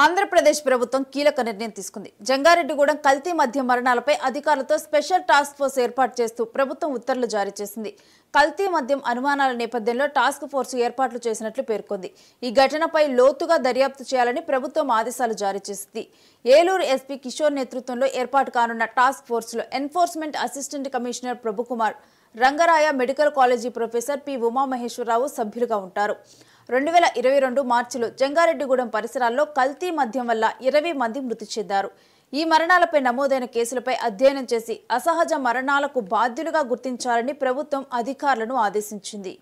ఆంధ్రప్రదేశ్ ప్రభుత్వం కీలక నిర్ణయం తీసుకుంది. జంగారెడ్డిగూడెం కల్తీ మద్యం మరణాలపై అధికారులతో స్పెషల్ టాస్క్ ఫోర్స్ ఏర్పాటు చేస్తూ ప్రభుత్వం ఉత్తర్వులు జారీ చేసింది. కల్తీ మద్యం అనుమానాల నేపథ్యంలో టాస్క్ ఫోర్స్ ఏర్పాట్లు చేసినట్లు పేర్కొంది. ఈ ఘటనపై లోతుగా దర్యాప్తు చేయాలని ప్రభుత్వం ఆదేశాలు జారీ చేసింది. ఏలూరు ఎస్పీ కిషోర్ నేతృత్వంలో ఏర్పాటు కానున్న టాస్క్ ఫోర్స్ లో enforcement assistant commissioner Prabhukumar, Rangaraya medical college professor P Umamaheswararao సభ్యులుగా ఉంటారు. 2022 మార్చిలో జంగారెడ్డిగూడెం పరిసరాల్లో కల్తీ మద్యం వల్ల 20 మంది మృతి చెందారు. ఈ మరణాలపై నమోదైన కేసులపై అధ్యయనం చేసి అసహజ మరణాలకు బాధ్యులుగా గుర్తించాలని ప్రభుత్వం అధికారులను ఆదేశించింది.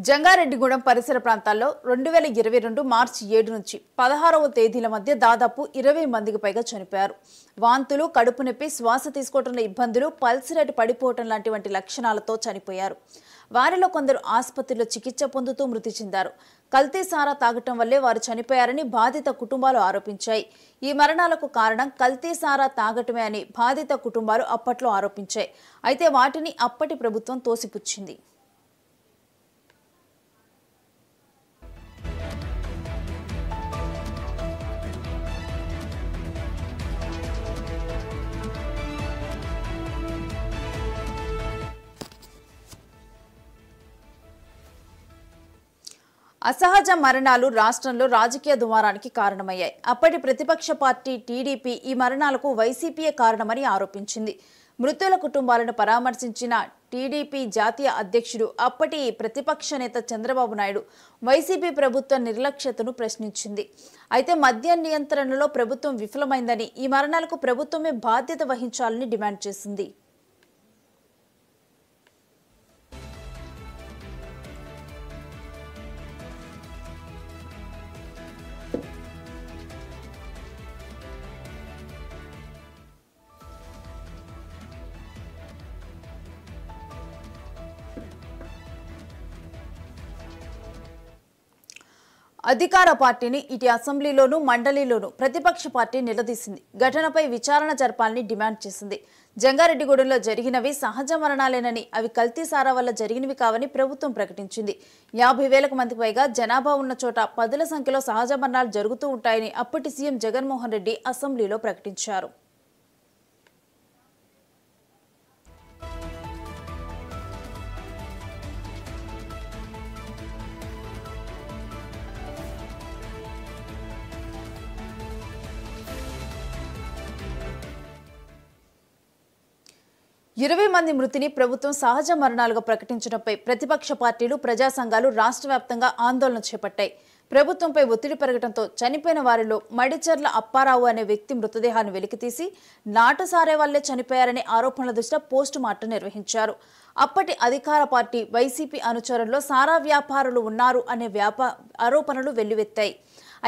జంగారెడ్డిగూడెం పరిసర ప్రాంతాల్లో 2022 మార్చి 7 నుంచి 16వ తేదీల మధ్య దాదాపు 20 మందికి పైగా చనిపోయారు. వాంతులు, కడుపు నొప్పి, శ్వాస తీసుకోవడంలో ఇబ్బందులు, పల్స్ రేట్ పడిపోవడం లాంటి లక్షణాలతో చనిపోయారు. వారిలో కొందరు ఆసుపత్రిలో చికిత్స పొందుతూ మృతి చెందారు. కల్తీ సారా తాగటం వల్లే వారు చనిపోయారని బాధిత కుటుంబాలు ఆరోపించాయి. ఈ మరణాలకు కారణం కల్తీ సారా తాగటమే అని బాధిత కుటుంబాలు అప్పట్లో ఆరోపించాయి. అయితే వాటిని అప్పటి ప్రభుత్వం తోసిపుచ్చింది. అసహజ మరణాలు రాష్ట్రంలో రాజకీయ దుమారానికి కారణమయ్యాయి. అప్పటి ప్రతిపక్ష పార్టీ టీడీపీ ఈ మరణాలకు వైసీపీయే కారణమని ఆరోపించింది. మృతుల కుటుంబాలను పరామర్శించిన టీడీపీ జాతీయ అధ్యక్షుడు, అప్పటి ప్రతిపక్ష నేత చంద్రబాబు నాయుడు వైసీపీ ప్రభుత్వ నిర్లక్ష్యతను ప్రశ్నించింది. అయితే మద్య నియంత్రణలో ప్రభుత్వం విఫలమైందని, ఈ మరణాలకు ప్రభుత్వమే బాధ్యత వహించాలని డిమాండ్ చేసింది. అధికార పార్టీని ఇటు అసెంబ్లీలోనూ మండలిలోనూ ప్రతిపక్ష పార్టీ నిలదీసింది. ఘటనపై విచారణ జరపాలని డిమాండ్ చేసింది. జంగారెడ్డిగూడెంలో జరిగినవి సహజ మరణాలేనని, అవి కల్తీ సారా వల్ల జరిగినవి కావని ప్రభుత్వం ప్రకటించింది. 50,000 మందికి పైగా జనాభా ఉన్న చోట పదుల సంఖ్యలో సహజ మరణాలు జరుగుతూ ఉంటాయని అప్పటి సీఎం జగన్మోహన్ రెడ్డి అసెంబ్లీలో ప్రకటించారు. ఇరవై మంది మృతిని ప్రభుత్వం సహజ మరణాలుగా ప్రకటించడంపై ప్రతిపక్ష పార్టీలు, ప్రజా సంఘాలు రాష్ట్ర వ్యాప్తంగా ఆందోళన చేపట్టాయి. ప్రభుత్వంపై ఒత్తిడి పెరగడంతో చనిపోయిన వారిలో మడిచెర్ల అప్పారావు అనే వ్యక్తి మృతదేహాన్ని వెలికితీసి నాటుసారే వల్లే చనిపోయారనే ఆరోపణల దృష్ట్యా పోస్టు మార్టం నిర్వహించారు. అప్పటి అధికార పార్టీ వైసీపీ అనుచరుల్లో సారా వ్యాపారులు ఉన్నారు అనే ఆరోపణలు వెల్లువెత్తాయి.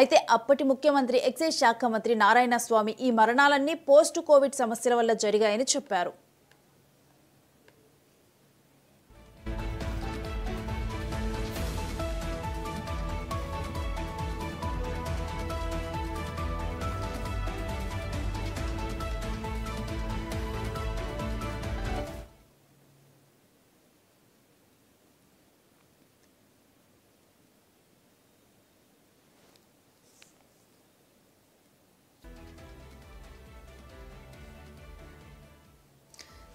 అయితే అప్పటి ముఖ్యమంత్రి, ఎక్సైజ్ శాఖ మంత్రి నారాయణ స్వామి ఈ మరణాలన్నీ పోస్ట్ కోవిడ్ సమస్యల వల్ల జరిగాయని చెప్పారు.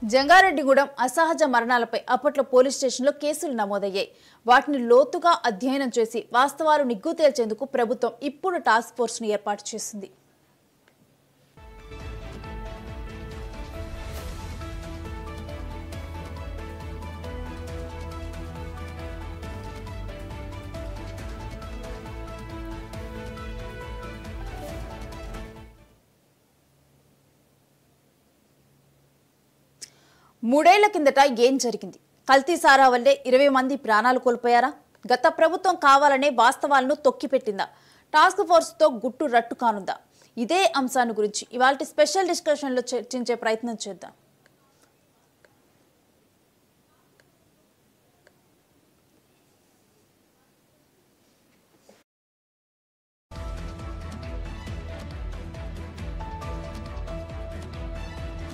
జంగారెడ్డిగూడెం అసహజ మరణాలపై అప్పట్లో పోలీస్ స్టేషన్లో కేసులు నమోదయ్యాయి. వాటిని లోతుగా అధ్యయనం చేసి వాస్తవాలు నిగ్గు తేల్చేందుకు ప్రభుత్వం ఇప్పుడు టాస్క్ ఫోర్స్ను ఏర్పాటు చేసింది. మూడేళ్ల కిందట ఏం జరిగింది? కల్తీ సారా వల్లే 20 మంది ప్రాణాలు కోల్పోయారా? గత ప్రభుత్వం కావాలనే వాస్తవాలను తొక్కిపెట్టిందా? టాస్క్ ఫోర్స్ తో గుట్టు రట్టు కానుందా? ఇదే అంశాన్ని గురించి ఇవాల్టి స్పెషల్ డిస్కషన్ లో చర్చించే ప్రయత్నం చేద్దాం.